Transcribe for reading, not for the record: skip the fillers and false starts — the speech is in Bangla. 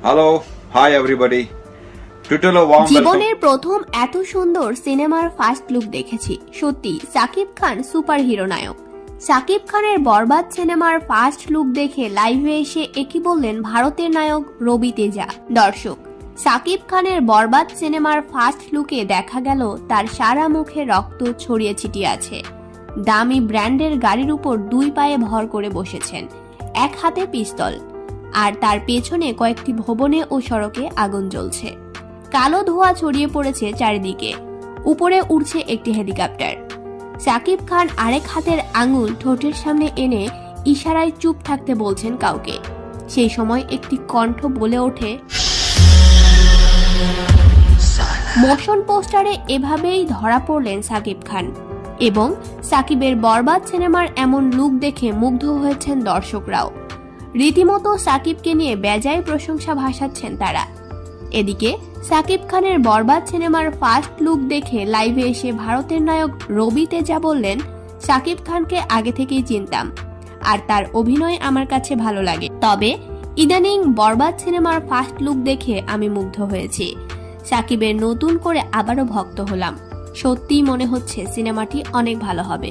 Hello, hi everybody. জীবনের প্রথম এত সুন্দর সিনেমার ফার্স্ট লুক দেখেছি। সত্যি সাকিব খান সুপার হিরো নায়ক। সাকিব খানের বরবাদ সিনেমার ফার্স্ট লুক দেখে লাইভে এসে একই বললেন ভারতের নায়ক রবি তেজা। দর্শক, সাকিব খানের বরবাদ সিনেমার ফার্স্ট লুকে দেখা গেল তার সারা মুখে রক্ত ছড়িয়ে ছিটিয়ে আছে। দামি ব্র্যান্ডের গাড়ির উপর দুই পায়ে ভর করে বসেছেন, এক হাতে পিস্তল, আর তার পেছনে কয়েকটি ভবনে ও সড়কে আগুন জ্বলছে। কালো ধোঁয়া ছড়িয়ে পড়েছে চারিদিকে, উপরে উড়ছে একটি হেলিকপ্টার। সাকিব খান আরেক হাতের আঙুল ঠোঁটের সামনে এনে ইশারায় চুপ থাকতে বলছেন কাউকে। সেই সময় একটি কণ্ঠ বলে ওঠে, মোশন পোস্টারে এভাবেই ধরা পড়লেন সাকিব খান। এবং সাকিবের বরবাদ সিনেমার এমন লুক দেখে মুগ্ধ হয়েছেন দর্শকরাও। রীতিমতো সাকিবকে নিয়ে বেজায় প্রশংসা ভাসাচ্ছেন তারা। এদিকে সাকিব খানের বরবাদ সিনেমার ফার্স্ট লুক দেখে লাইভে এসে ভারতের নায়ক রবি তেজা বললেন, সাকিব খানকে আগে থেকেই চিনতাম, আর তার অভিনয় আমার কাছে ভালো লাগে। তবে ইদানিং বরবাদ সিনেমার ফার্স্ট লুক দেখে আমি মুগ্ধ হয়েছি। সাকিবের নতুন করে আবারও ভক্ত হলাম। সত্যিই মনে হচ্ছে সিনেমাটি অনেক ভালো হবে।